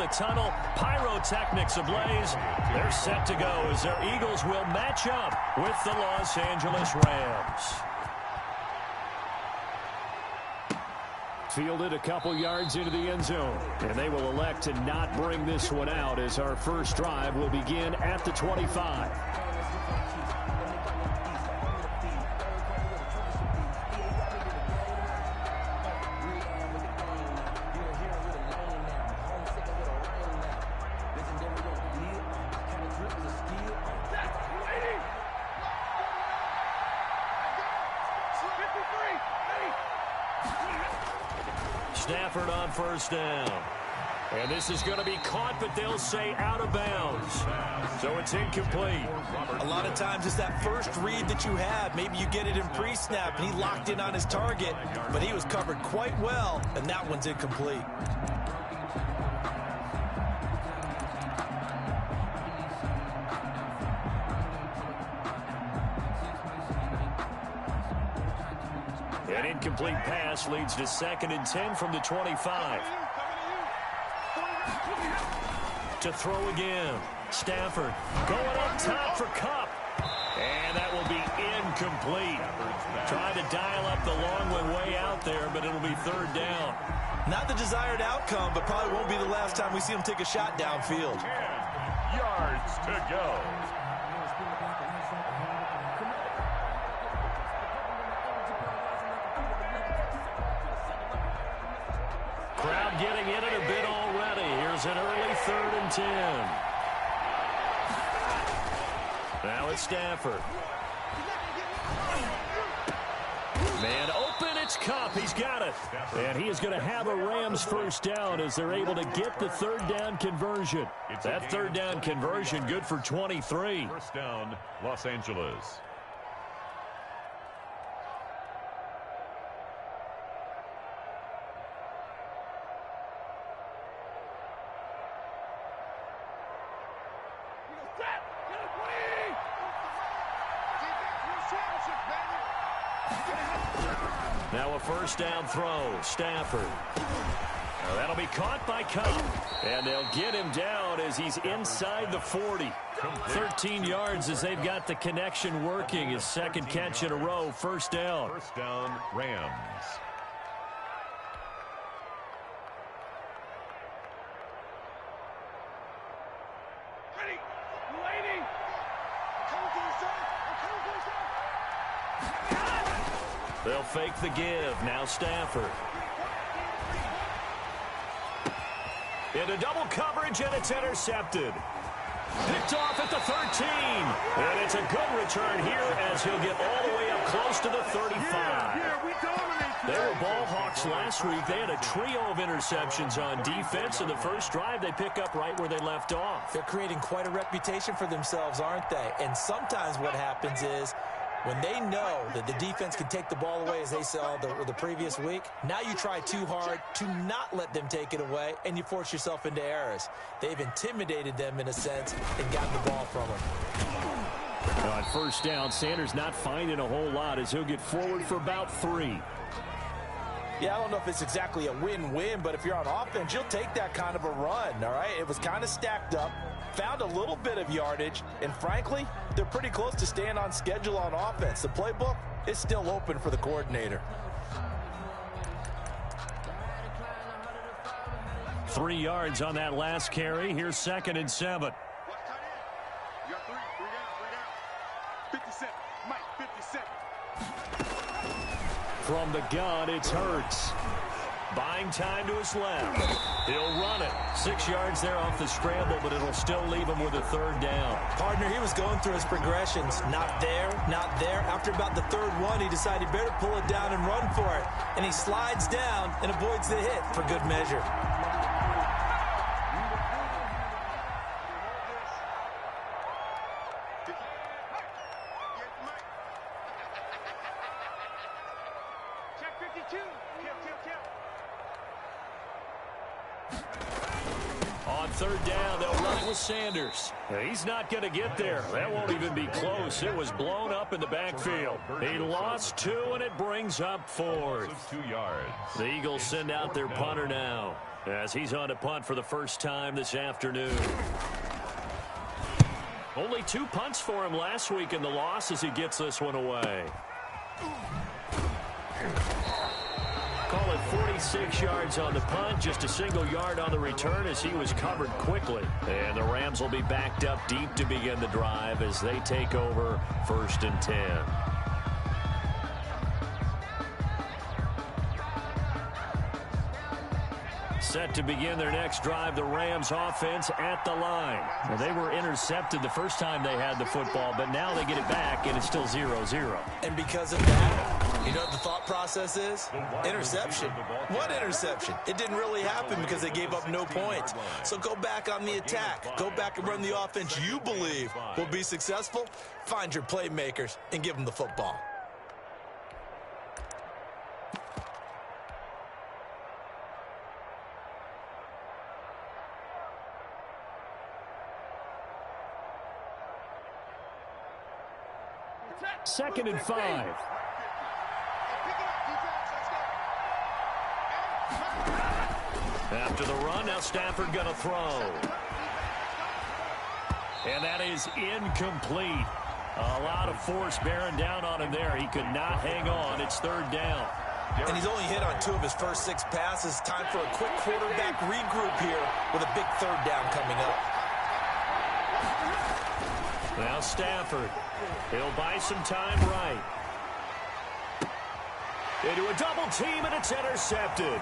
the tunnel. Pyrotechnics ablaze. They're set to go as their Eagles will match up with the Los Angeles Rams. Fielded a couple yards into the end zone. And they will elect to not bring this one out as our first drive will begin at the 25. Stafford on first down. And this is going to be caught, but they'll say out of bounds. So it's incomplete. A lot of times it's that first read that you have. Maybe you get it in pre-snap, and he locked in on his target, but he was covered quite well, and that one's incomplete. An incomplete pass leads to 2nd and 10 from the 25. To throw again. Stafford going up top for Kupp. And that will be incomplete. Trying to dial up the long one way out there, but it'll be 3rd down. Not the desired outcome, but probably won't be the last time we see him take a shot downfield. 10 yards to go. Crowd getting in it a bit already. Here's an early 3rd and 10. Now it's Stafford. Man open, it's Kupp. He's got it. And he is going to have a Rams first down as they're able to get the 3rd down conversion. That 3rd down conversion good for 23. First down, Los Angeles. Now a first down throw. Stafford. Now that'll be caught by Kupp. And they'll get him down as he's inside the 40. 13 yards as they've got the connection working. His 2nd catch in a row. First down. First down, Rams. They'll fake the give. Now Stafford. Into double coverage, and it's intercepted. Picked off at the 13. And it's a good return here as he'll get all the way up close to the 35. They were ball hawks last week. They had a trio of interceptions on defense. In the first drive, they pick up right where they left off. They're creating quite a reputation for themselves, aren't they? And sometimes what happens is when they know that the defense can take the ball away, as they saw the previous week, now you try too hard to not let them take it away, and you force yourself into errors. They've intimidated them in a sense and gotten the ball from them. On first down, Sanders not finding a whole lot as he'll get forward for about 3. Yeah, I don't know if it's exactly a win-win, but if you're on offense, you'll take that kind of a run, all right? It was kind of stacked up, found a little bit of yardage, and frankly, they're pretty close to staying on schedule on offense. The playbook is still open for the coordinator. 3 yards on that last carry. Here's 2nd and 7. From the gun, it's Hurts. Buying time to his left. He'll run it. 6 yards there off the scramble, but it'll still leave him with a 3rd down. Partner, he was going through his progressions. Not there, not there. After about the 3rd one, he decided he better pull it down and run for it. And he slides down and avoids the hit for good measure. On 3rd down, they'll run it with Sanders. He's not going to get there. That won't even be close. It was blown up in the backfield. He lost 2, and it brings up 4th. 2 yards. The Eagles send out their punter now. as he's on to punt for the first time this afternoon. Only 2 punts for him last week in the loss as he gets this one away. Call it 46 yards on the punt, just a single yard on the return as he was covered quickly. And the Rams will be backed up deep to begin the drive as they take over 1st and 10. Set to begin their next drive, the Rams offense at the line. Well, they were intercepted the first time they had the football, but now they get it back, and it's still 0-0. And because of that, you know what the thought process is? Interception. What interception? It didn't really happen because they gave up no points. So go back on the attack. Go back and run the offense you believe will be successful. Find your playmakers and give them the football. Second and 5. After the run, now Stafford going to throw. And that is incomplete. A lot of force bearing down on him there. He could not hang on. It's 3rd down. And he's only hit on 2 of his first 6 passes. Time for a quick quarterback regroup here with a big 3rd down coming up. Now Stafford. He'll buy some time right. Into a double team, and it's intercepted.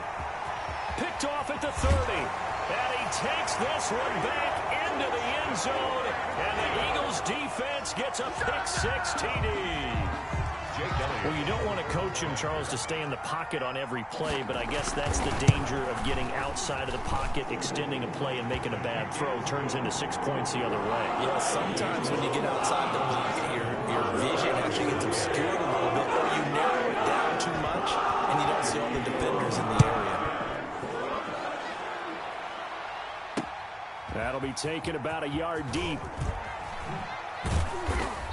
Picked off at the 30. And he takes this one back into the end zone. And the Eagles defense gets a pick-6 TD. Well, you don't want to coach him, Charles, to stay in the pocket on every play, but I guess that's the danger of getting outside of the pocket, extending a play, and making a bad throw. Turns into 6 points the other way. Yeah, sometimes when you get outside the pocket, your vision actually gets obscured a little bit, or you narrow it down too much, and you don't see all the defenders in the area. That'll be taken about a yard deep.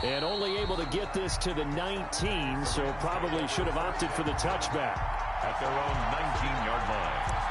And only able to get this to the 19, so probably should have opted for the touchback. At their own 19-yard line.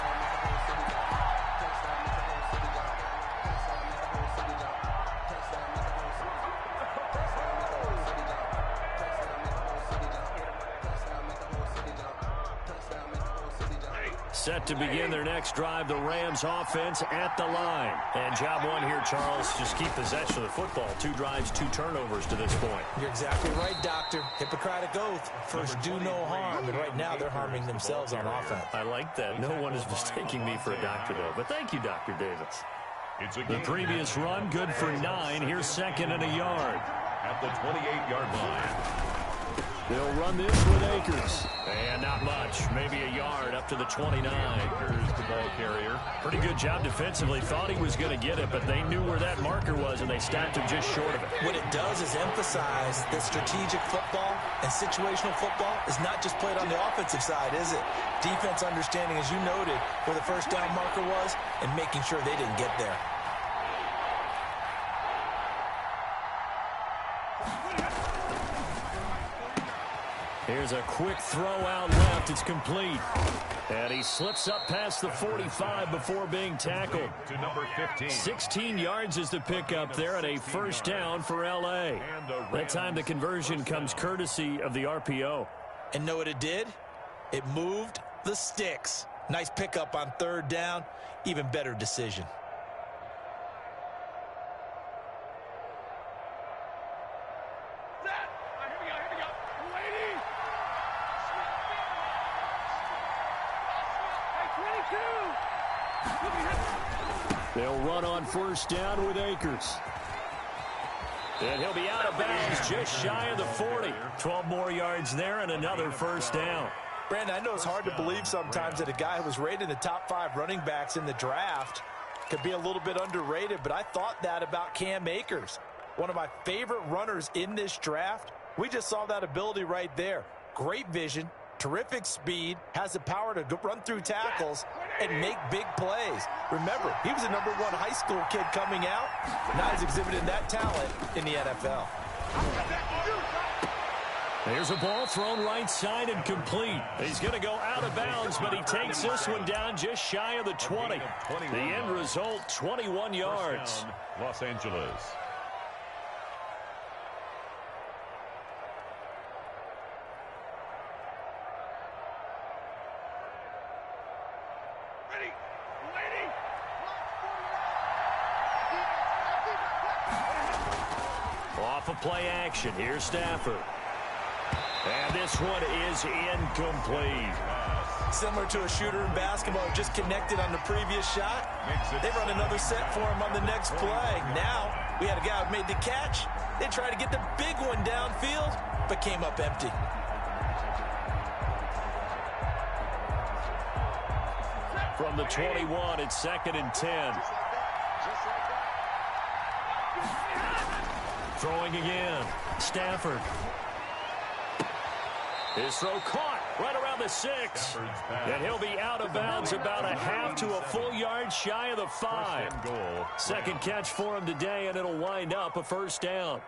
Set to begin their next drive, the Rams offense at the line. And job one here, Charles, just keep possession of the football. 2 drives, 2 turnovers to this point. You're exactly right, Doctor. Hippocratic oath. First, do no harm. And right now, they're harming themselves on offense. I like that. No one is mistaking me for a doctor, though. But thank you, Dr. Davis. The previous run, good for 9. Here's 2nd and a yard. At the 28-yard line. They'll run this with Akers. And not much. Maybe a yard up to the 29. Akers, the ball carrier. Pretty good job defensively. Thought he was going to get it, but they knew where that marker was, and they stopped him just short of it. What it does is emphasize that strategic football and situational football is not just played on the offensive side, is it? Defense understanding, as you noted, where the first down marker was and making sure they didn't get there. Here's a quick throw out left. It's complete. And he slips up past the 45 before being tackled. To number 15. 16 yards is the pickup there and a first down for L.A. That time the conversion comes courtesy of the RPO. And know what it did? It moved the sticks. Nice pickup on 3rd down. Even better decision. They'll run on first down with Akers. And he'll be out of bounds just shy of the 40. 12 more yards there and another first down. Brandon, I know it's hard to believe sometimes that a guy who was rated in the top 5 running backs in the draft could be a little bit underrated, but I thought that about Cam Akers. One of my favorite runners in this draft. We just saw that ability right there. Great vision, terrific speed, has the power to run through tackles and make big plays. Remember, he was a number 1 high school kid coming out. Now he's exhibiting that talent in the NFL. There's a ball thrown right side and complete. He's going to go out of bounds, but he takes this one down just shy of the 20. The end result, 21 yards. Los Angeles. Off of play action. Here's Stafford. And this one is incomplete. Similar to a shooter in basketball, just connected on the previous shot. They run another set for him on the next play. Now, we had a guy who made the catch. They tried to get the big one downfield, but came up empty. From the 21, it's 2nd and 10. Throwing again. Stafford. His throw caught right around the 6. And he'll be out of bounds about a half to a full yard shy of the 5. Second catch for him today, and it'll wind up a first down.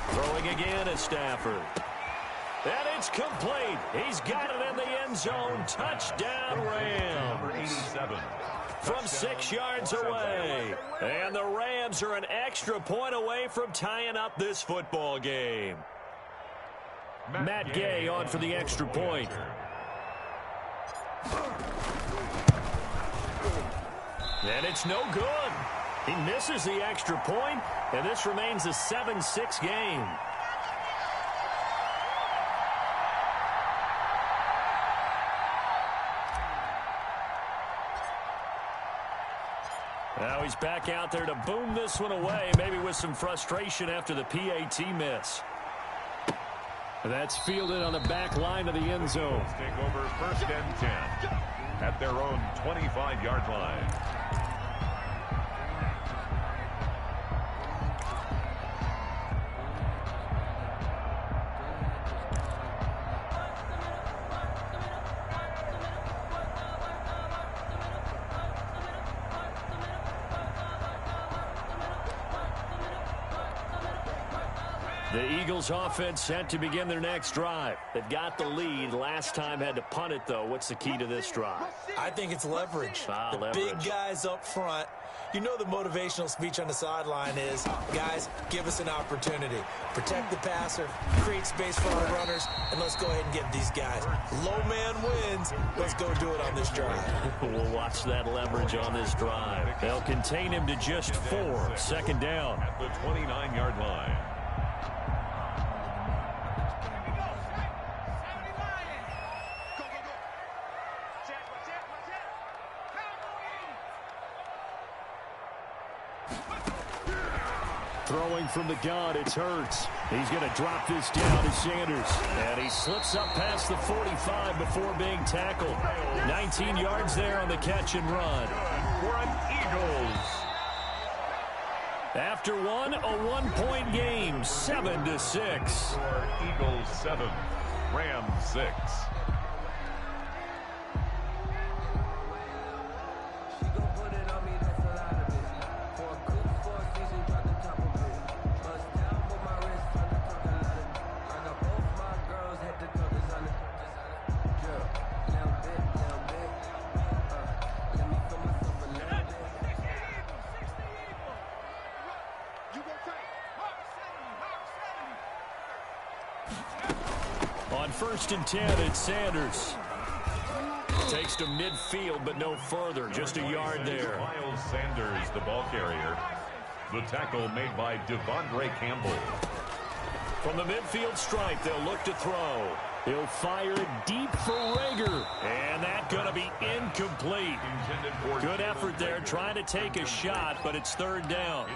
Throwing again at Stafford. And it's complete. He's got it in the end zone. Touchdown, Rams. From 6 yards away. And the Rams are an extra point away from tying up this football game. Matt Gay on for the extra point. And it's no good. He misses the extra point, and this remains a 7-6 game. Now he's back out there to boom this one away, maybe with some frustration after the PAT miss. That's fielded on the back line of the end zone. Take over 1st and 10 at their own 25-yard line. The Eagles offense set to begin their next drive. They've got the lead. Last time had to punt it, though. What's the key to this drive? I think it's leverage. The leverage. Big guys up front. You know the motivational speech on the sideline is, guys, give us an opportunity. Protect the passer, create space for our runners, and let's go ahead and get these guys. Low man wins. Let's go do it on this drive. We'll watch that leverage on this drive. They'll contain him to just 4. 2nd down. At the 29-yard line. Throwing from the gun, it's Hurts. He's going to drop this down to Sanders. And he slips up past the 45 before being tackled. 19 yards there on the catch and run. For an Eagles. After one, a 1-point game, 7-6. For Eagles 7, Rams 6. On 1st and 10, it's Sanders. Takes to midfield, but no further. Just a yard there. Miles Sanders, the ball carrier. The tackle made by Devondre Campbell. From the midfield stripe, they'll look to throw. He'll fire it deep for Rager. And that's going to be incomplete. Good effort there, trying to take a shot, but it's 3rd down.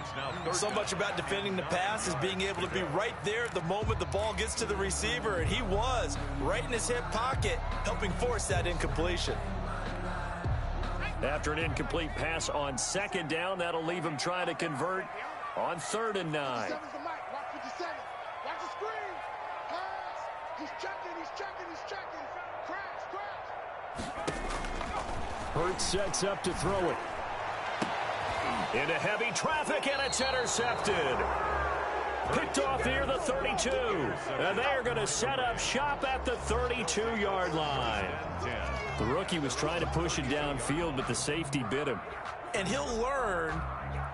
So much about defending the pass is being able to be right there at the moment the ball gets to the receiver, and he was right in his hip pocket, helping force that incompletion. After an incomplete pass on second down, that'll leave him trying to convert on 3rd and 9. Hurts sets up to throw it. Into heavy traffic, and it's intercepted. Picked off near the 32. And they're going to set up shop at the 32-yard line. The rookie was trying to push it downfield, but the safety bit him. And he'll learn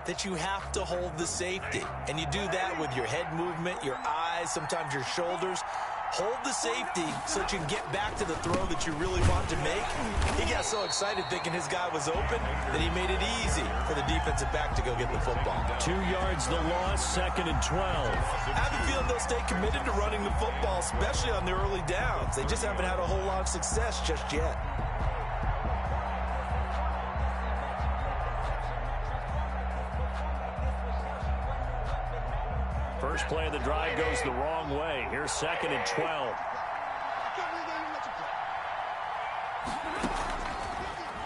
that you have to hold the safety. And you do that with your head movement, your eyes, sometimes your shoulders. Hold the safety so that you can get back to the throw that you really want to make. He got so excited thinking his guy was open that he made it easy for the defensive back to go get the football. 2 yards the loss, 2nd and 12. I have a feeling they'll stay committed to running the football, especially on the early downs. They just haven't had a whole lot of success just yet. First play of the drive goes the wrong way. Here's 2nd and 12.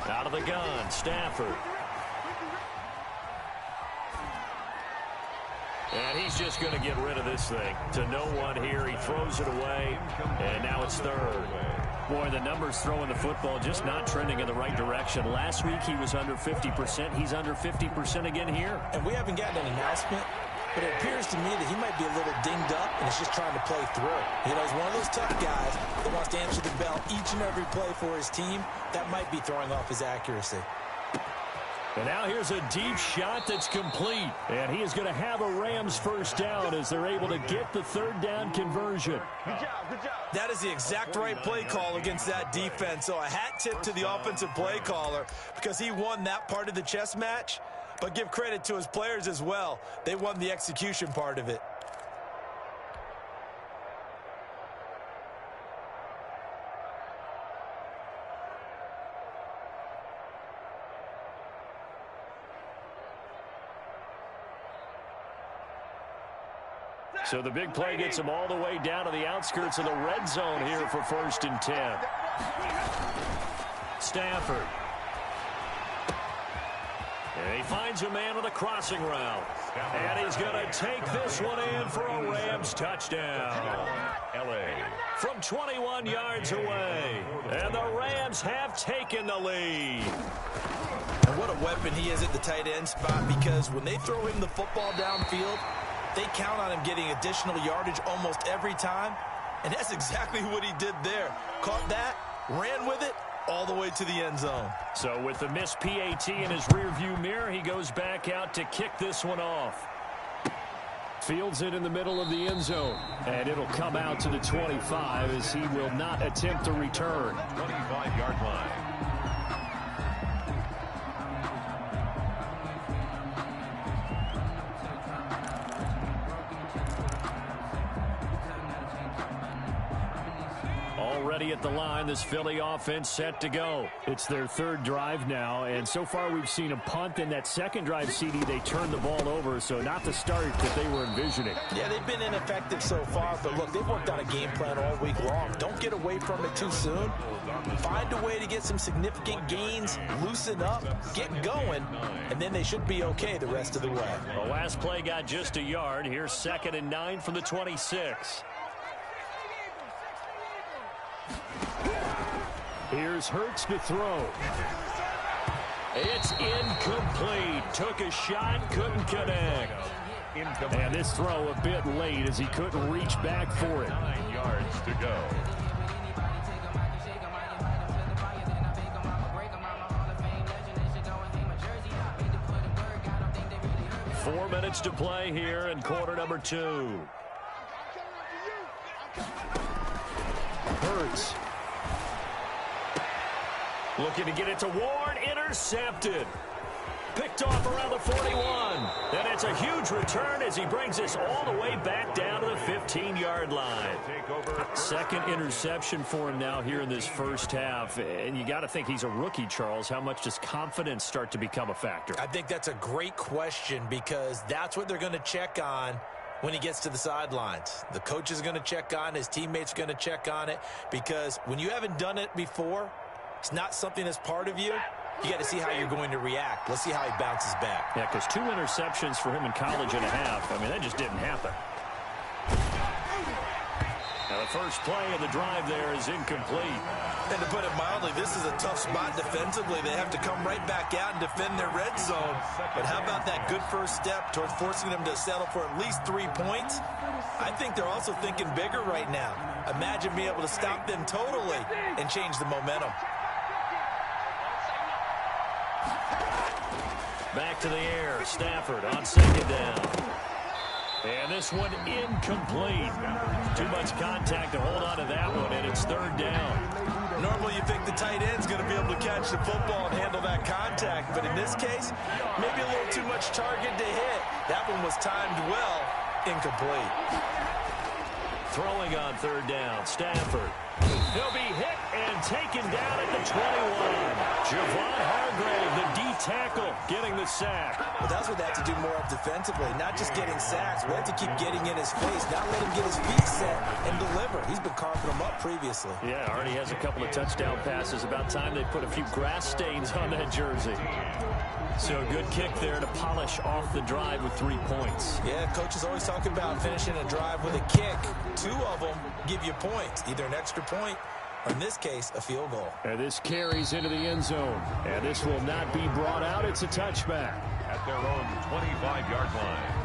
Out of the gun, Stafford. And he's just going to get rid of this thing. To no one here. He throws it away, and now it's 3rd. Boy, the numbers throwing the football just not trending in the right direction. Last week he was under 50%. He's under 50% again here. And we haven't gotten an announcement, but it appears to me that he might be a little dinged up and is just trying to play through. You know, he's one of those tough guys that wants to answer the bell each and every play for his team. That might be throwing off his accuracy. And now here's a deep shot that's complete. And he is going to have a Rams first down as they're able to get the 3rd down conversion. Good job, good job. That is the exact right play call against that defense. So a hat tip to the offensive play caller because he won that part of the chess match. But give credit to his players as well. They won the execution part of it. So the big play gets him all the way down to the outskirts of the red zone here for 1st and 10. Stafford. And he finds a man with a crossing route. And he's going to take this one in for a Rams touchdown. From 21 yards away. And the Rams have taken the lead. And what a weapon he is at the tight end spot, because when they throw him the football downfield, they count on him getting additional yardage almost every time. And that's exactly what he did there. Caught that, ran with it, all the way to the end zone. So with the missed PAT in his rearview mirror, he goes back out to kick this one off. Fields it in the middle of the end zone. And it'll come out to the 25 as he will not attempt to return. 25-yard line. Already at the line, this Philly offense set to go. It's their 3rd drive now, and so far we've seen a punt. In that 2nd drive, CD, they turned the ball over, so not the start that they were envisioning. Yeah, they've been ineffective so far, but look, they've worked on a game plan all week long. Don't get away from it too soon. Find a way to get some significant gains, loosen up, get going, and then they should be okay the rest of the way. The last play got just a yard. Here's 2nd and 9 from the 26. Here's Hurts to throw. It's incomplete. Took a shot, couldn't connect. And this throw a bit late as he couldn't reach back for it. 9 yards to go. Four minutes to play here in quarter number 2. Hurts. Looking to get it to Ward, intercepted. Picked off around the 41. And it's a huge return as he brings us all the way back down to the 15-yard line. 2nd interception for him now here in this first half. And you got to think he's a rookie, Charles. How much does confidence start to become a factor? I think that's a great question, because that's what they're going to check on when he gets to the sidelines. The coach is going to check on, his teammates are going to check on it, because when you haven't done it before, it's not something that's part of you, you got to see how you're going to react. Let's see how he bounces back. Yeah, because 2 interceptions for him in college and a half. I mean, that just didn't happen. Now, the first play of the drive there is incomplete. And to put it mildly, this is a tough spot defensively. They have to come right back out and defend their red zone. But how about that good first step towards forcing them to settle for at least 3 points? I think they're also thinking bigger right now. Imagine being able to stop them totally and change the momentum. Back to the air. Stafford on second down. And this one incomplete. Too much contact to hold on to that one, and it's third down. Normally you think the tight end's going to be able to catch the football and handle that contact, but in this case, maybe a little too much target to hit. That one was timed well, incomplete. Throwing on third down, Stafford. He'll be hit and taken down at the 21. Javon Hargrave, the D tackle, getting the sack. Well, that's what they have to do more of defensively, not just getting sacks. We have to keep getting in his face, not let him get his feet set and deliver. He's been carving them up previously. Yeah, already has a couple of touchdown passes. About time they put a few grass stains on that jersey. So a good kick there to polish off the drive with 3 points. Yeah, coaches always talk about finishing a drive with a kick. 2 of them give you points, either an extra point or, in this case, a field goal. And this carries into the end zone. And this will not be brought out. It's a touchback. At their own 25-yard line.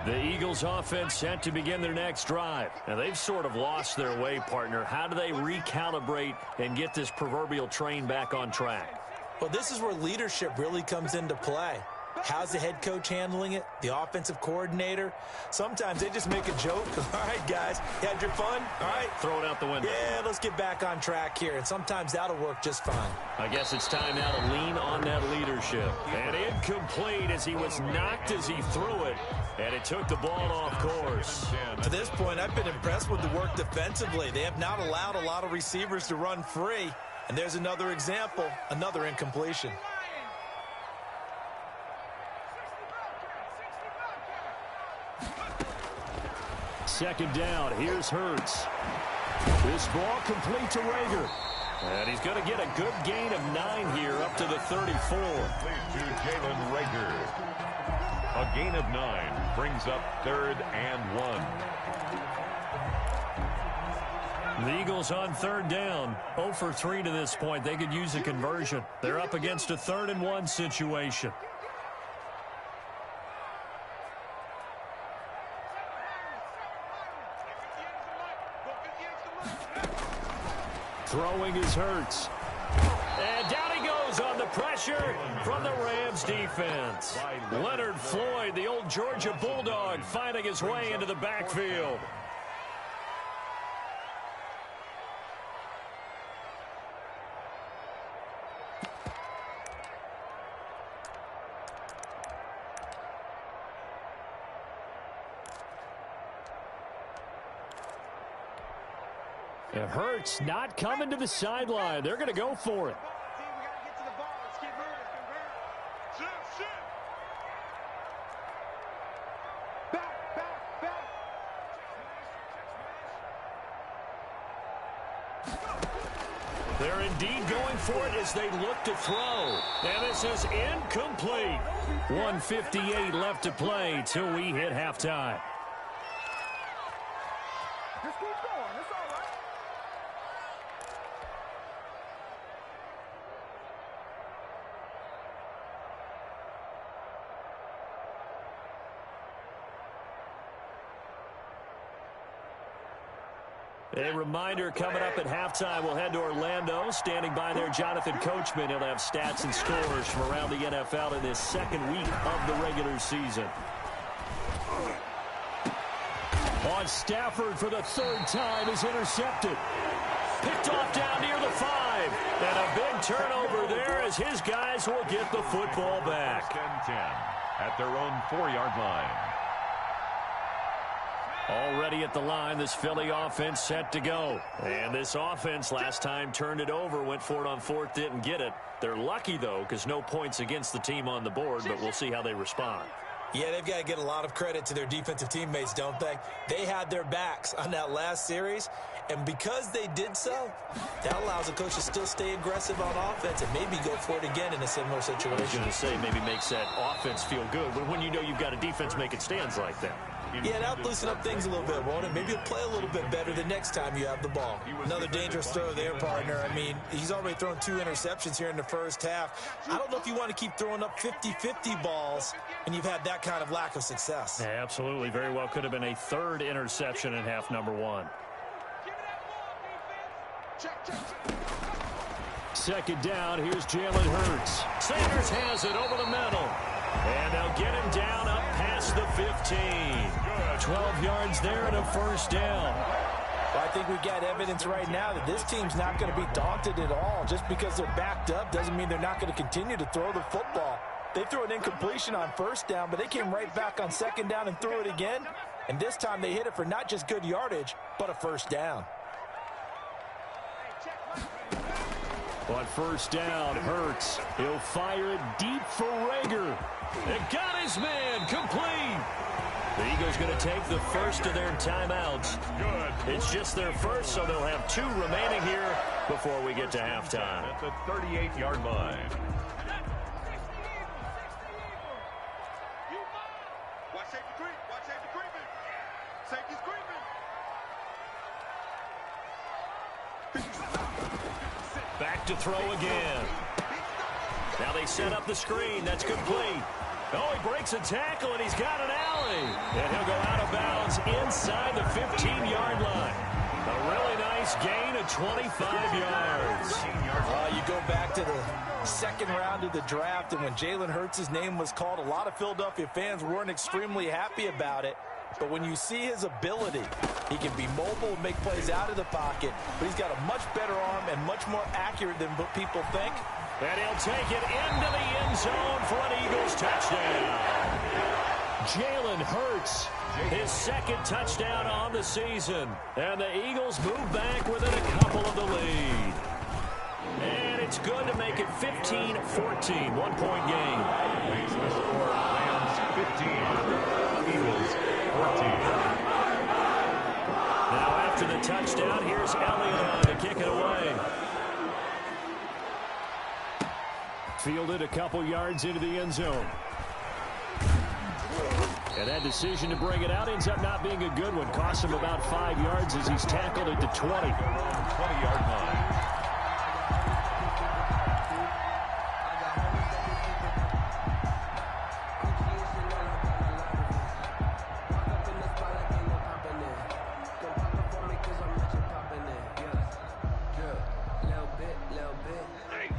The Eagles offense set to begin their next drive. Now, they've sort of lost their way, partner. How do they recalibrate and get this proverbial train back on track? Well, this is where leadership really comes into play. How's the head coach handling it? The offensive coordinator? Sometimes they just make a joke. All right, guys, you had your fun? All right. Throw it out the window. Yeah, let's get back on track here. And sometimes that'll work just fine. I guess it's time now to lean on that leadership. And incomplete as he was knocked as he threw it. And it took the ball off course. To this point, I've been impressed with the work defensively. They have not allowed a lot of receivers to run free. And there's another example, another incompletion. Second down. Here's Hurts. This ball complete to Rager. And he's going to get a good gain of 9 here up to the 34. To Jalen Rager. A gain of 9 brings up 3rd and 1. The Eagles on third down. 0 for 3 to this point. They could use a conversion. They're up against a 3rd and 1 situation. Throwing is Hurts. And down he goes on the pressure from the Rams defense. Leonard Floyd, the old Georgia Bulldog, finding his way into the backfield. And Hurts not coming to the sideline. They're going to go for it. They're indeed going for it as they look to throw. And this is incomplete. 1:58 left to play till we hit halftime. Just keep going. It's all right. A reminder coming up at halftime, we'll head to Orlando. Standing by there, Jonathan Coachman. He'll have stats and scores from around the NFL in this second week of the regular season. On Stafford for the 3rd time is intercepted. Picked off down near the 5. And a big turnover there as his guys will get the football back. 10-10 at their own 4-yard line. Already at the line, this Philly offense set to go. And this offense last time turned it over, went for it on fourth, didn't get it. They're lucky, though, because no points against the team on the board, but we'll see how they respond. Yeah, they've got to get a lot of credit to their defensive teammates, don't they? They had their backs on that last series, and because they did so, that allows the coach to still stay aggressive on offense and maybe go for it again in a similar situation. I was going to say maybe makes that offense feel good, but when you know you've got a defense making stands like that. Yeah, that'll loosen up things a little bit, won't it? Maybe you'll play a little bit better the next time you have the ball. Another dangerous throw there, partner. I mean, he's already thrown 2 interceptions here in the first half. I don't know if you want to keep throwing up 50-50 balls and you've had that kind of lack of success. Yeah, absolutely. Very well could have been a 3rd interception in half number 1. Second down, here's Jalen Hurts. Sanders has it over the middle. And they'll get him down up past the 15. 12 yards there and a first down. Well, I think we've got evidence right now that this team's not going to be daunted at all. Just because they're backed up doesn't mean they're not going to continue to throw the football. They threw an incompletion on first down, but they came right back on second down and threw it again. And this time they hit it for not just good yardage, but a first down. On first down, Hurts. He'll fire it deep for Rager. It got his man complete. The Eagles going to take the first of their timeouts. Good. It's just their first, so they'll have 2 remaining here before we get to halftime. At the 38-yard line. Watch safety creep. Watch safety creeping. Safety's creeping. Back to throw again. Now they set up the screen. That's complete. Oh, he breaks a tackle, and he's got an alley. And he'll go out of bounds inside the 15-yard line. A really nice gain of 25 yards. You go back to the second round of the draft, and when Jalen Hurts' name was called, a lot of Philadelphia fans weren't extremely happy about it. But when you see his ability, he can be mobile and make plays out of the pocket, but he's got a much better arm and much more accurate than what people think. And he'll take it into the end zone for an Eagles touchdown. Jalen Hurts, his 2nd touchdown on the season. And the Eagles move back within a couple of the lead. And it's good to make it 15-14, 1-point game. Makes the score Rams 15, Eagles 14. Now after the touchdown, here's Elliott to kick it away. Fielded a couple yards into the end zone. And that decision to bring it out ends up not being a good one. Costs him about 5 yards as he's tackled at the 20. 20-yard line.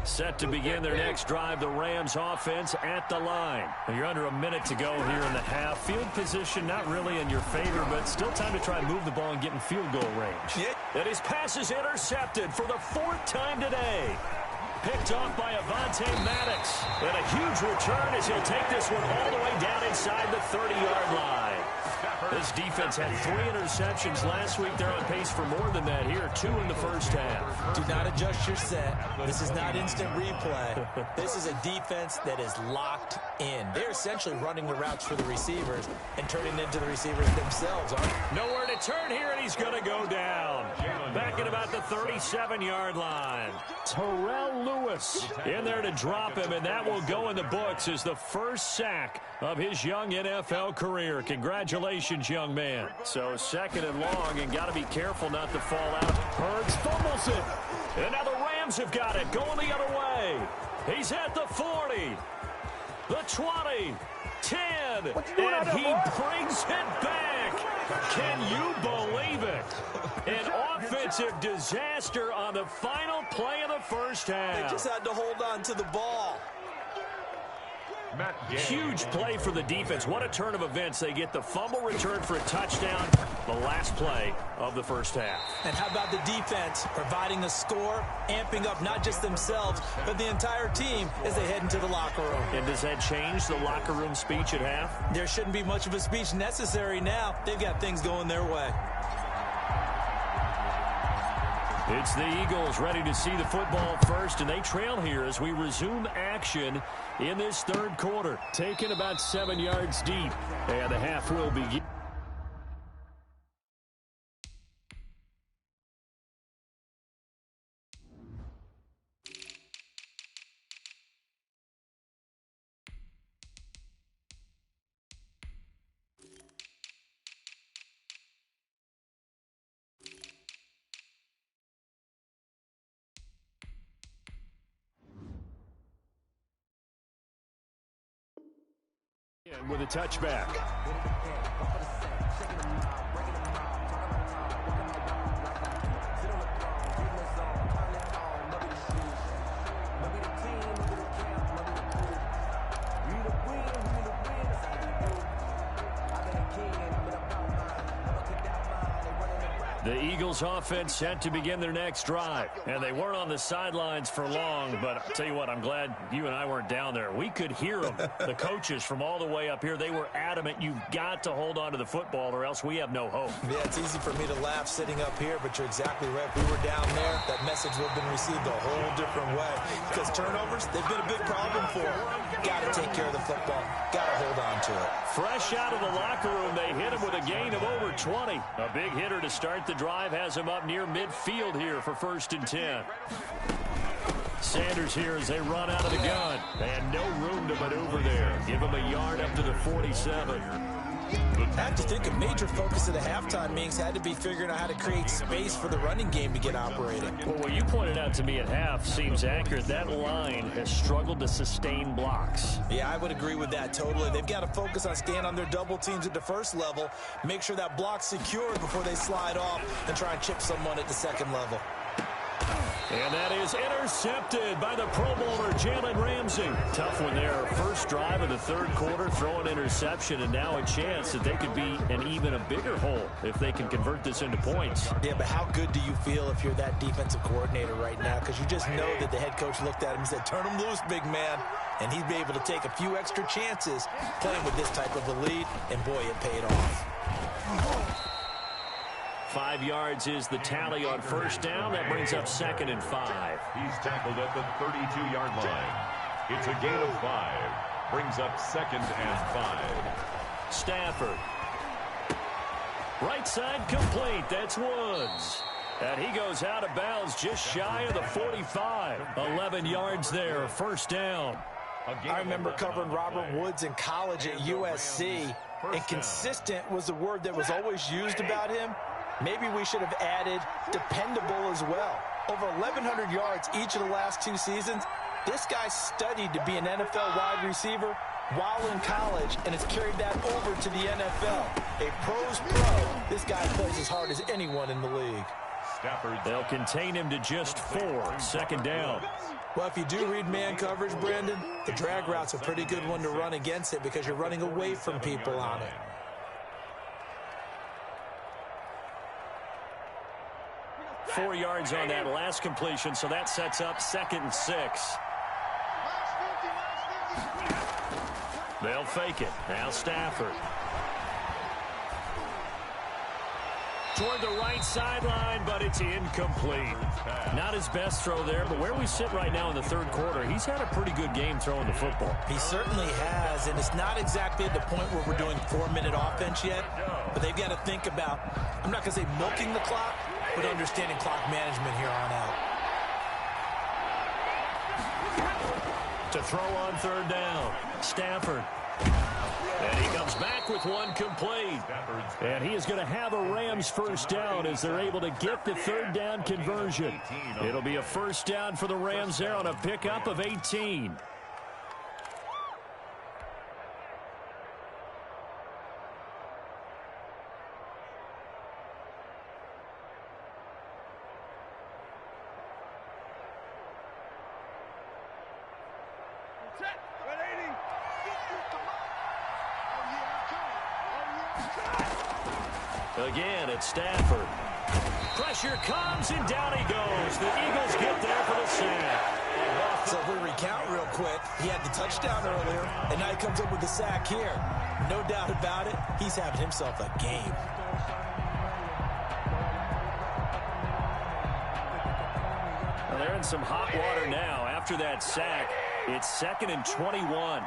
Set to begin their next drive, the Rams offense at the line. You're under a minute to go here in the half. Field position not really in your favor, but still time to try and move the ball and get in field goal range. And his pass is intercepted for the 4th time today. Picked off by Avonte Maddox. And a huge return as he'll take this one all the way down inside the 30-yard line. This defense had 3 interceptions last week. They're on pace for more than that here, 2 in the first half. Do not adjust your set. This is not instant replay. This is a defense that is locked in. They're essentially running the routes for the receivers and turning into the receivers themselves. Nowhere to turn here, and he's going to go down. Back at about the 37-yard line. Terrell Lewis in there to drop him, and that will go in the books as the first sack of his young NFL career. Congratulations, young man. So 2nd and long, and got to be careful not to fall out. Hurts fumbles it. And now the Rams have got it, going the other way. He's at the 40, the 20, 10, and he brings it back. Can you believe it? An offensive disaster on the final play of the first half. They just had to hold on to the ball. Huge play for the defense. What a turn of events. They get the fumble return for a touchdown, the last play of the first half. And how about the defense providing a score, amping up not just themselves, but the entire team as they head into the locker room. And does that change the locker room speech at half? There shouldn't be much of a speech necessary now. They've got things going their way. It's the Eagles ready to see the football first, and they trail here as we resume action in this third quarter. Taken about 7 yards deep, and the half will begin. With a touchback. The Eagles offense set to begin their next drive. And they weren't on the sidelines for long, but I'll tell you what, I'm glad you and I weren't down there. We could hear them, the coaches from all the way up here. They were adamant, you've got to hold on to the football or else we have no hope. Yeah, it's easy for me to laugh sitting up here, but you're exactly right. If we were down there, that message would have been received a whole different way. Because turnovers, they've been a big problem for them. Got to take care of the football. Got to hold on to it. Fresh out of the locker room, they hit him with a gain of over 20. A big hitter to start the drive has him up near midfield here for 1st and 10. Sanders here as they run out of the gun. And no room to maneuver there. Give him a yard up to the 47. I have to think a major focus of the halftime meetings had to be figuring out how to create space for the running game to get operating. Well, what you pointed out to me at half seems accurate. That line has struggled to sustain blocks. Yeah, I would agree with that totally. They've got to focus on staying on their double teams at the first level, make sure that block's secured before they slide off and try and chip someone at the second level. And that is intercepted by the Pro Bowler, Jalen Ramsey. Tough one there. First drive of the third quarter, throw an interception, and now a chance that they could be in even a bigger hole if they can convert this into points. Yeah, but how good do you feel if you're that defensive coordinator right now? Because you just know that the head coach looked at him and said, turn him loose, big man. And he'd be able to take a few extra chances playing with this type of a lead, and boy, it paid off. 5 yards is the tally on first down. That brings up 2nd and 5. He's tackled at the 32-yard line. It's a gain of 5. Brings up 2nd and 5. Stafford. Right side complete. That's Woods. And he goes out of bounds just shy of the 45. 11 yards there. First down. I remember covering Robert Woods in college at USC, and consistent was the word that was always used about him. Maybe we should have added dependable as well. Over 1,100 yards each of the last 2 seasons. This guy studied to be an NFL wide receiver while in college, and has carried that over to the NFL. A pro's pro. This guy plays as hard as anyone in the league. They'll contain him to just 4. 2nd down. Well, if you do read man coverage, Brandon, the drag route's a pretty good one to run against it because you're running away from people on it. Four yards on that last completion, so that sets up 2nd and 6. They'll fake it. Now Stafford. Toward the right sideline, but it's incomplete. Not his best throw there, but where we sit right now in the third quarter, he's had a pretty good game throwing the football. He certainly has, and it's not exactly at the point where we're doing 4-minute offense yet, but they've got to think about, I'm not going to say milking the clock, but understanding clock management here on out. To throw on 3rd down, Stafford. And he comes back with one complete. And he is going to have a Rams first down as they're able to get the 3rd down conversion. It'll be a first down for the Rams there on a pickup of 18. Again, it's Stafford. Pressure comes, and down he goes. The Eagles get there for the sack. So if we recount real quick, he had the touchdown earlier, and now he comes up with the sack here. No doubt about it, he's having himself a game. Well, they're in some hot water now. After that sack, it's 2nd and 21.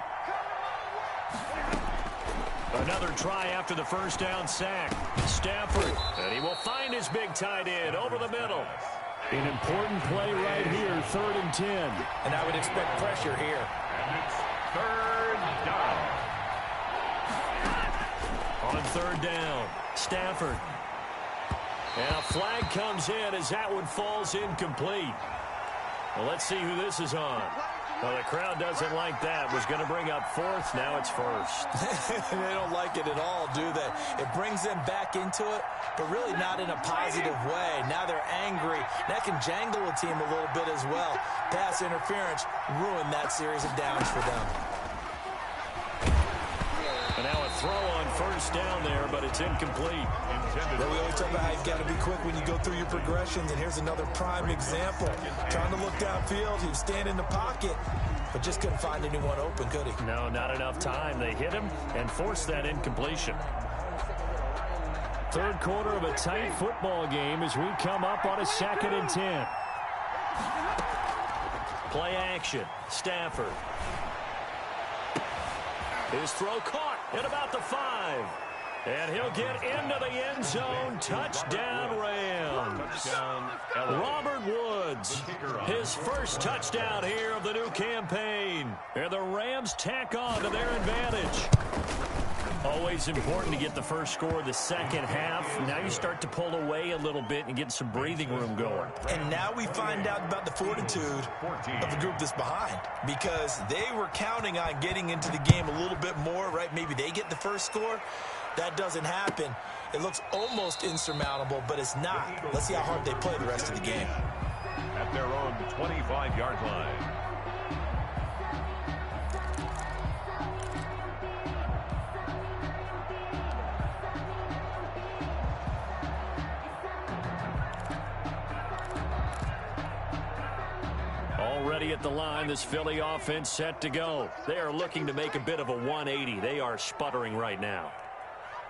Another try after the first down sack. Stafford, and he will find his big tight end over the middle. An important play right here, 3rd and 10. And I would expect pressure here. And it's 3rd down. On 3rd down, Stafford. And a flag comes in as that one falls incomplete. Well, let's see who this is on. Well, the crowd doesn't like that. Was going to bring up 4th. Now it's 1st. They don't like it at all, do they? It brings them back into it, but really not in a positive way. Now they're angry. That can jangle a team a little bit as well. Pass interference ruined that series of downs for them. And now a throw on 1st down there, but it's incomplete. Well, we always talk about how you've got to be quick when you go through your progressions, and here's another prime example. Trying to look downfield, he was standing in the pocket, but just couldn't find anyone open, could he? No, not enough time. They hit him and forced that incompletion. 3rd quarter of a tight football game as we come up on a 2nd and 10. Play action. Stafford. His throw caught at about the 5. And he'll get into the end zone. Touchdown, Rams. Robert Woods, his first touchdown here of the new campaign. And the Rams tack on to their advantage. Always important to get the first score of the second half. Now you start to pull away a little bit and get some breathing room going. And now we find out about the fortitude of the group that's behind, because they were counting on getting into the game a little bit more, right? Maybe they get the first score. That doesn't happen. It looks almost insurmountable, but it's not. Let's see how hard they play the rest of the game. At their own 25-yard line. Already at the line, this Philly offense set to go. They are looking to make a bit of a 180. They are sputtering right now.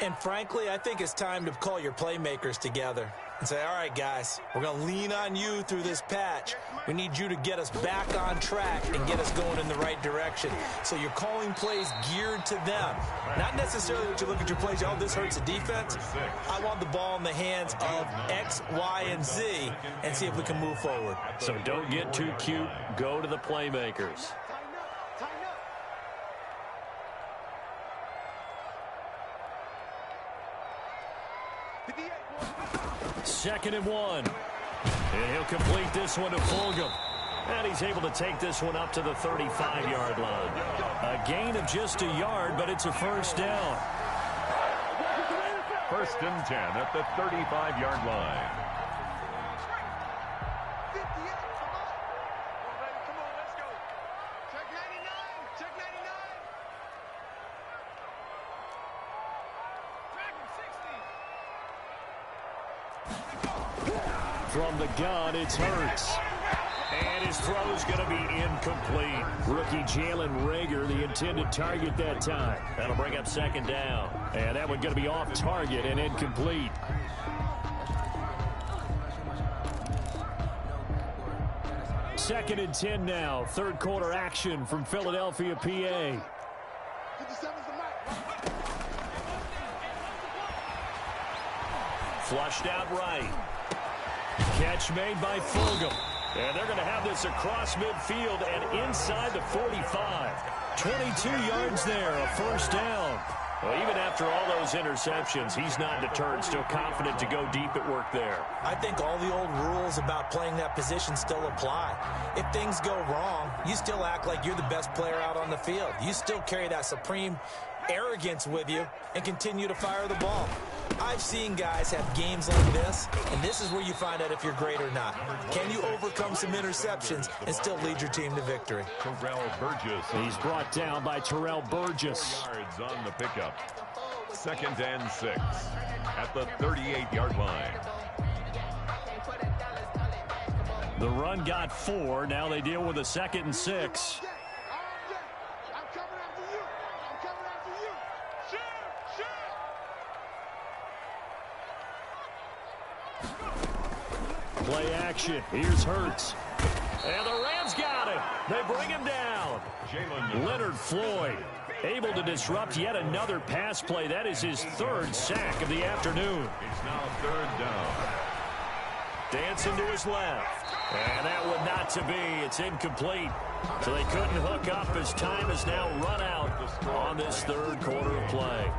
And frankly, I think it's time to call your playmakers together and say, all right, guys, we're going to lean on you through this patch. We need you to get us back on track and get us going in the right direction. So you're calling plays geared to them. Not necessarily that you look at your plays, oh, this hurts the defense. I want the ball in the hands of X, Y, and Z and see if we can move forward. So don't get too cute. Go to the playmakers. 2nd and 1. And he'll complete this one to Fulgham. And he's able to take this one up to the 35-yard line. A gain of just a yard, but it's a first down. 1st and 10 at the 35-yard line. Come on, let's go. Check 99. Check 99. Track him 60. From the gun, it's Hurts. And his throw's going to be incomplete. Rookie Jalen Reagor, the intended target that time. That'll bring up 2nd down. And that one's going to be off target and incomplete. Second and 10 now. 3rd quarter action from Philadelphia, PA. 57's the mic. Flushed out right. Catch made by Fulgham. And they're going to have this across midfield and inside the 45. 22 yards there, a first down. Well, even after all those interceptions, he's not deterred, still confident to go deep at work there. I think all the old rules about playing that position still apply. If things go wrong, you still act like you're the best player out on the field. You still carry that supreme arrogance with you and continue to fire the ball. I've seen guys have games like this, and this is where you find out if you're great or not. Can you overcome some interceptions and still lead your team to victory? Terrell Burgess. He's brought down by Terrell Burgess. Yards on the pickup. 2nd and 6 at the 38-yard line. The run got 4. Now they deal with a 2nd and 6. Play action. Here's Hurts. And the Rams got him. They bring him down. Leonard Floyd able to disrupt yet another pass play. That is his 3rd sack of the afternoon. It's now 3rd down. Dancing to his left. And that one not to be. It's incomplete. So they couldn't hook up as time has now run out on this 3rd quarter of play.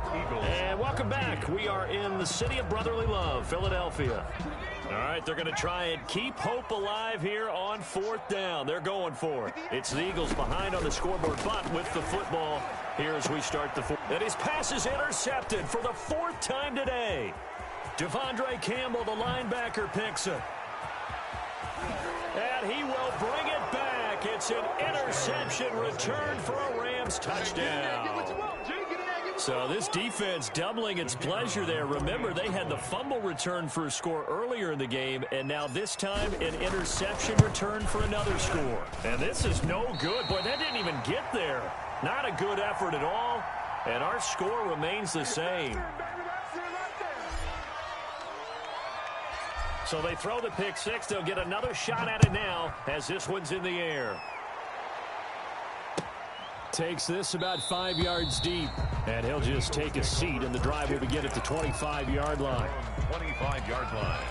And welcome back. We are in the city of brotherly love, Philadelphia. All right, they're going to try and keep hope alive here on 4th down. They're going for it. It's the Eagles behind on the scoreboard, but with the football here as we start the 4th. And his pass is intercepted for the 4th time today. Devondre Campbell, the linebacker, picks it. And he will bring it back. It's an interception returned for a Rams touchdown. So this defense doubling its pleasure there. Remember, they had the fumble return for a score earlier in the game, and now this time an interception return for another score. And this is no good. Boy, that didn't even get there. Not a good effort at all, and our score remains the same. So they throw the pick 6. They'll get another shot at it now as this one's in the air. Takes this about 5 yards deep, and he'll just take a seat, and the drive will begin at the 25-yard line. 25-yard line.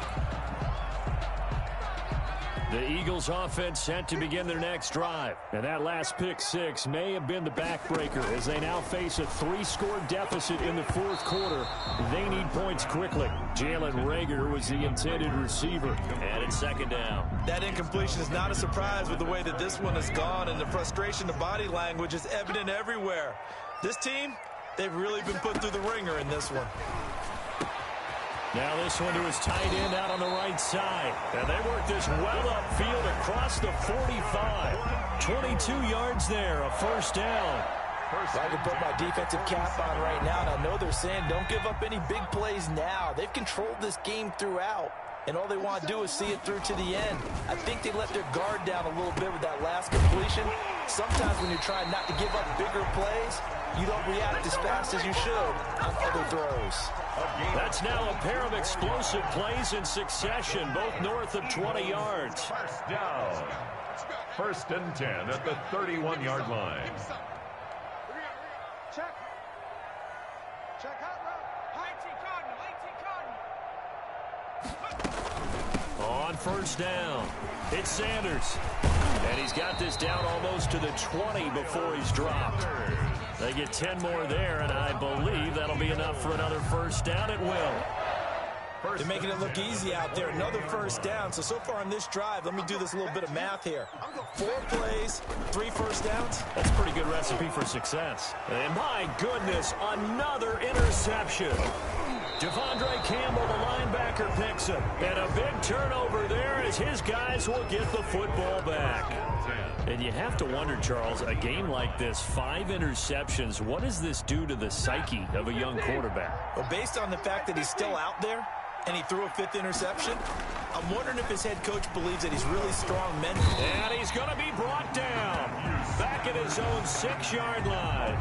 The Eagles offense set to begin their next drive. And that last pick 6 may have been the backbreaker as they now face a 3-score deficit in the 4th quarter. They need points quickly. Jalen Reagor was the intended receiver. And it's 2nd down. That incompletion is not a surprise with the way that this one has gone, and the frustration, the body language is evident everywhere. This team, they've really been put through the ringer in this one. Now this one to his tight end out on the right side. And they work this well upfield across the 45. 22 yards there, a 1st down. I can put my defensive cap on right now, and I know they're saying don't give up any big plays now. They've controlled this game throughout, and all they want to do is see it through to the end. I think they let their guard down a little bit with that last completion. Sometimes when you're trying not to give up bigger plays, you don't react as fast as you should on other throws. That's now a pair of explosive plays in succession, both north of 20 yards. 1st down. 1st and 10 at the 31-yard line. Check. Check out route. On 1st down, it's Sanders. And he's got this down almost to the 20 before he's dropped. They get 10 more there, and I believe that'll be enough for another 1st down. It will. They're making it look easy out there. Another 1st down. So far on this drive, let me do this little bit of math here. 4 plays, 3 1st downs. That's a pretty good recipe for success. And my goodness, another interception. Devondre Campbell, the linebacker, picks him. And a big turnover there as his guys will get the football back. And you have to wonder, Charles, a game like this, 5 interceptions, what does this do to the psyche of a young quarterback? Well, based on the fact that he's still out there and he threw a 5th interception, I'm wondering if his head coach believes that he's really strong mentally. And he's going to be brought down back at his own 6-yard line.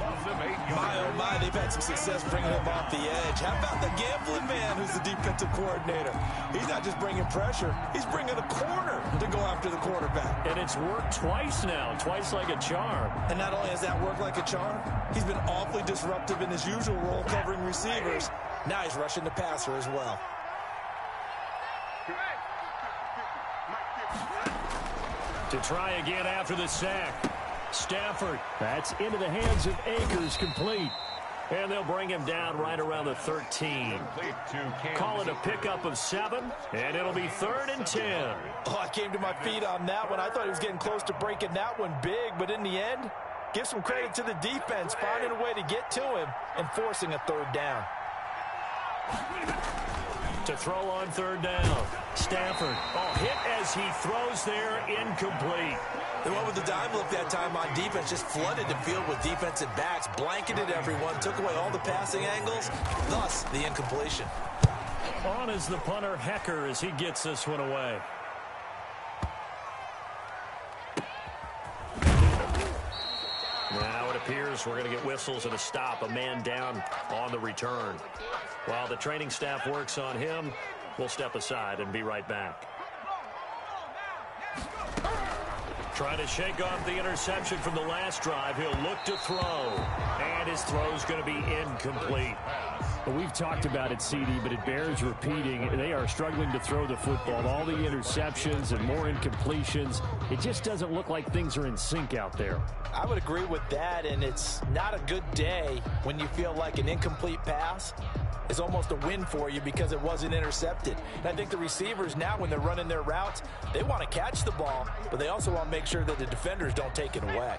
My, oh my, they've had some success bringing him off the edge. How about the gambling man who's the defensive coordinator? He's not just bringing pressure, he's bringing a corner to go after the quarterback. And it's worked twice now, twice like a charm. And not only has that worked like a charm, he's been awfully disruptive in his usual role covering receivers. Now he's rushing the passer as well. To try again after the sack. Stafford, that's into the hands of Akers, complete. And they'll bring him down right around the 13. Call it a pickup of 7, and it'll be 3rd and 10. Oh, I came to my feet on that one. I thought he was getting close to breaking that one big, but in the end, give some credit to the defense, finding a way to get to him and forcing a 3rd down. To throw on third down. Stafford. Oh, hit as he throws there, incomplete. They went with the dime look that time on defense, just flooded the field with defensive backs, blanketed everyone, took away all the passing angles, thus the incompletion. On is the punter, Hecker, as he gets this one away. Now it appears we're going to get whistles and a stop, a man down on the return. While the training staff works on him, we'll step aside and be right back. Trying to shake off the interception from the last drive. He'll look to throw. And his throw's going to be incomplete. Well, we've talked about it, CD, but it bears repeating. They are struggling to throw the football. All the interceptions and more incompletions. It just doesn't look like things are in sync out there. I would agree with that, and it's not a good day when you feel like an incomplete pass is almost a win for you because it wasn't intercepted. And I think the receivers now, when they're running their routes, they want to catch the ball, but they also want to make sure that the defenders don't take it away.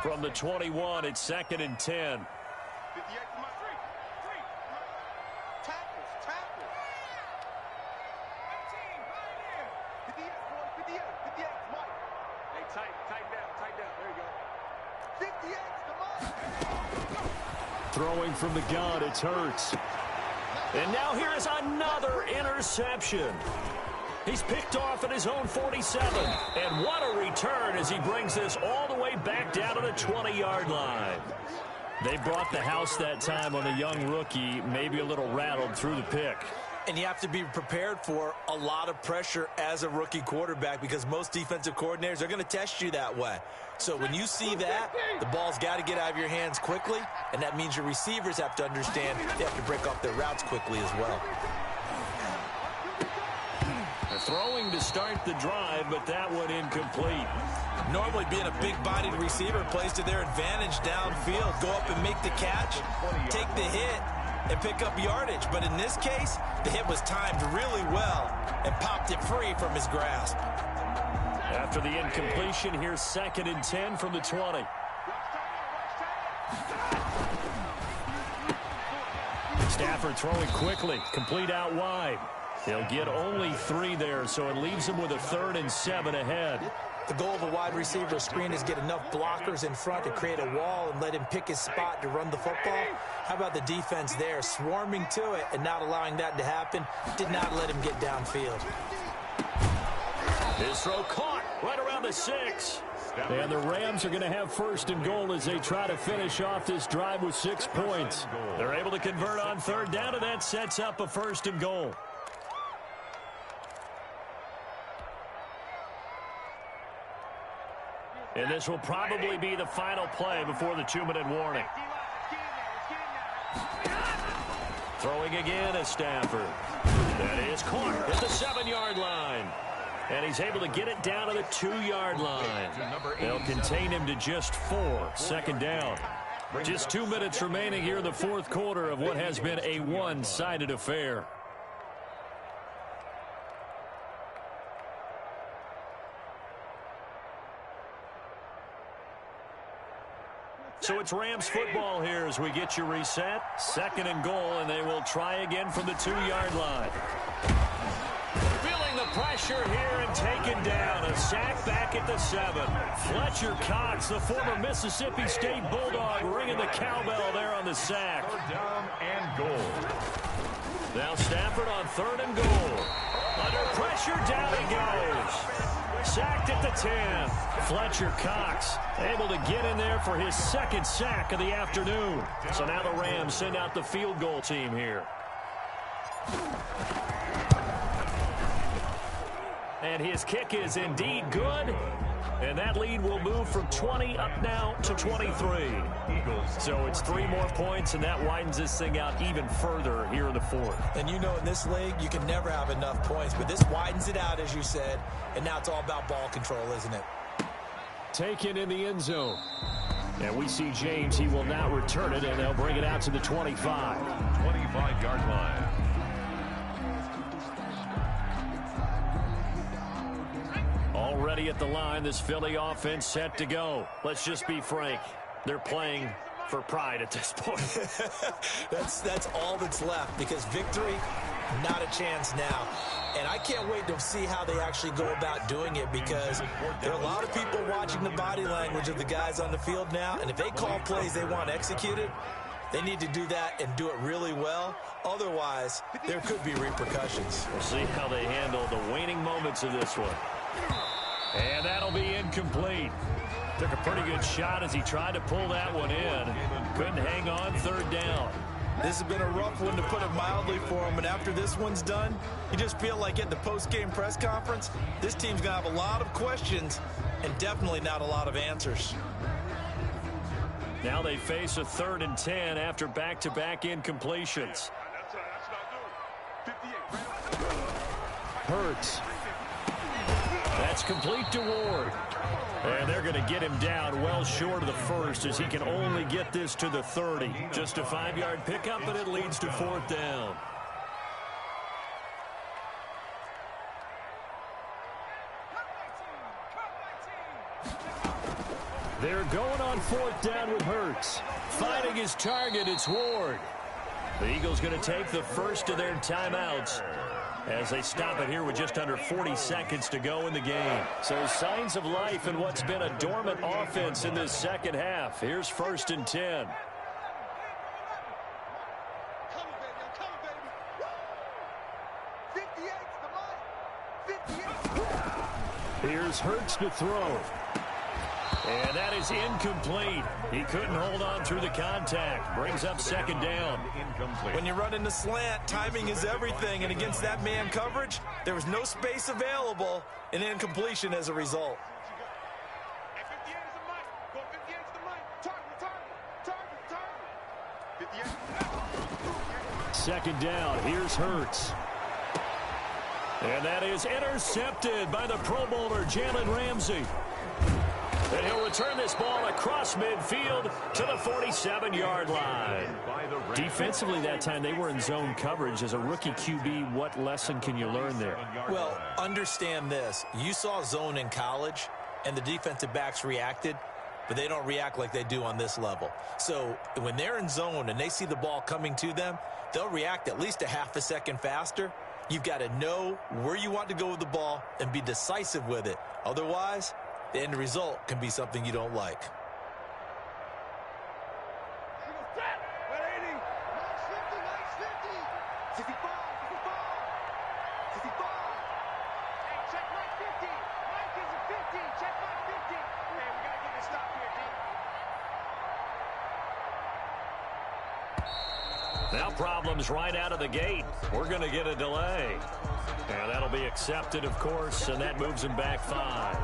From the 21, it's 2nd and 10. Throwing from the gun, it's Hurts. And now here is another interception. He's picked off at his own 47. And what a return as he brings this all the way back down to the 20-yard line. They brought the house that time on the young rookie, maybe a little rattled through the pick. And you have to be prepared for a lot of pressure as a rookie quarterback because most defensive coordinators are going to test you that way. So when you see that, the ball's got to get out of your hands quickly, and that means your receivers have to understand they have to break off their routes quickly as well. They're throwing to start the drive, but that one incomplete. Normally being a big-bodied receiver plays to their advantage downfield. Go up and make the catch, take the hit, and pick up yardage. But in this case, the hit was timed really well and popped it free from his grasp. After the incompletion, here's 2nd and 10 from the 20. Stafford throwing quickly, complete out wide. He'll get only 3 there, so it leaves him with a 3rd and 7 ahead. The goal of a wide receiver screen is get enough blockers in front to create a wall and let him pick his spot to run the football. How about the defense there, swarming to it and not allowing that to happen? Did not let him get downfield. His throw caught right around the 6. And the Rams are going to have 1st and goal as they try to finish off this drive with 6 points. They're able to convert on 3rd down, and that sets up a 1st and goal. And this will probably be the final play before the 2-minute warning. Throwing again is Stafford. That is caught at the 7-yard line. And he's able to get it down to the 2-yard line. They'll contain him to just 4. 2nd down. Just 2 minutes remaining here in the 4th quarter of what has been a one-sided affair. So it's Rams football here as we get you reset. 2nd and goal, and they will try again from the 2-yard line. Feeling the pressure here and taken down. A sack back at the 7. Fletcher Cox, the former Mississippi State Bulldog, ringing the cowbell there on the sack. 3rd down and goal. Now Stafford on 3rd and goal. Under pressure, down he goes. Sacked at the 10. Fletcher Cox able to get in there for his 2nd sack of the afternoon. So now the Rams send out the field goal team here. And his kick is indeed good. And that lead will move from 20 up now to 23. So it's 3 more points, and that widens this thing out even further here in the 4th. And you know in this league, you can never have enough points. But this widens it out, as you said. And now it's all about ball control, isn't it? Taken in the end zone. And we see James. He will now return it, and they'll bring it out to the 25. 25-yard line. Already at the line, this Philly offense set to go. Let's just be frank. They're playing for pride at this point. That's all that's left, because victory Not a chance now. And I can't wait to see how they actually go about doing it, because there are a lot of people watching the body language of the guys on the field now, and if they call plays they want executed, they need to do that and do it really well. Otherwise, there could be repercussions. We'll see how they handle the waning moments of this one. And that'll be incomplete. Took a pretty good shot as he tried to pull that one in. Couldn't hang on third down. This has been a rough one, to put it mildly, for him. And after this one's done, you just feel like at the post-game press conference, this team's going to have a lot of questions and definitely not a lot of answers. Now they face a 3rd and 10 after back-to-back incompletions. Hurts. That's complete to Ward. And they're going to get him down well short of the first, as he can only get this to the 30. Just a 5-yard pickup, and it leads to 4th down. They're going on 4th down with Hurts. Finding his target, it's Ward. The Eagles going to take the first of their timeouts as they stop it here with just under 40 seconds to go in the game. So signs of life in what's been a dormant offense in this second half. Here's 1st and 10. Here's Hurts to throw. And that is incomplete. He couldn't hold on through the contact. Brings up 2nd down. When you run into slant, timing is everything. And against that man coverage, there was no space available, and incompletion as a result. 2nd down. Here's Hurts. And that is intercepted by the Pro Bowler, Jalen Ramsey. And he'll return this ball across midfield to the 47-yard line. Defensively that time, they were in zone coverage. As a rookie QB, what lesson can you learn there? Well, understand this. You saw zone in college, and the defensive backs reacted, but they don't react like they do on this level. So when they're in zone and they see the ball coming to them, they'll react at least a half a second faster. You've got to know where you want to go with the ball and be decisive with it. Otherwise, the end result can be something you don't like. Now problems right out of the gate. We're going to get a delay. And that'll be accepted, of course, and that moves them back 5.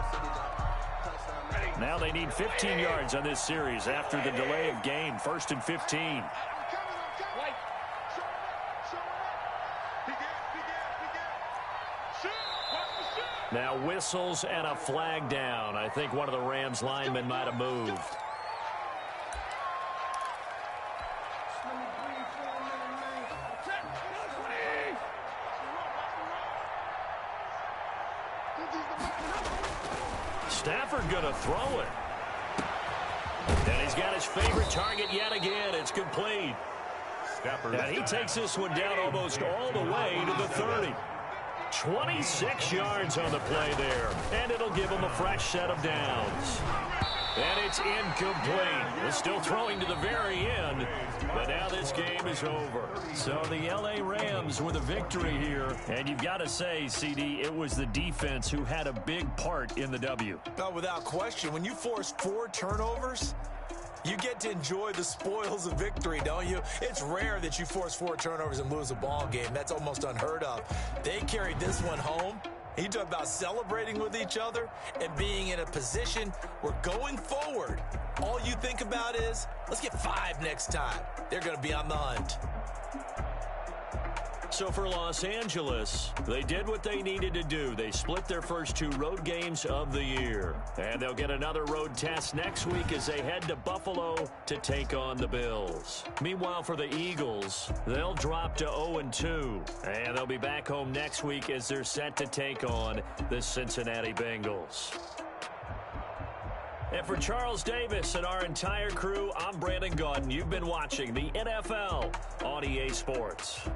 Now they need 15 yards on this series after the delay of game. 1st and 15. Now whistles and a flag down. I think one of the Rams linemen might have moved. Stafford going to throw it. And he's got his favorite target yet again. It's complete. And he takes this one down almost all the way to the 30. 26 yards on the play there. And it'll give him a fresh set of downs. And it's incomplete. They're still throwing to the very end, but now this game is over. So the L.A. Rams with a victory here. And you've got to say, CD, it was the defense who had a big part in the W. No, without question. When you force 4 turnovers, you get to enjoy the spoils of victory, don't you? It's rare that you force 4 turnovers and lose a ball game. That's almost unheard of. They carried this one home. You talk about celebrating with each other and being in a position where going forward, all you think about is, let's get 5 next time. They're going to be on the hunt. So for Los Angeles, they did what they needed to do. They split their first 2 road games of the year. And they'll get another road test next week as they head to Buffalo to take on the Bills. Meanwhile, for the Eagles, they'll drop to 0-2. And they'll be back home next week as they're set to take on the Cincinnati Bengals. And for Charles Davis and our entire crew, I'm Brandon Gaudin. You've been watching the NFL on EA Sports.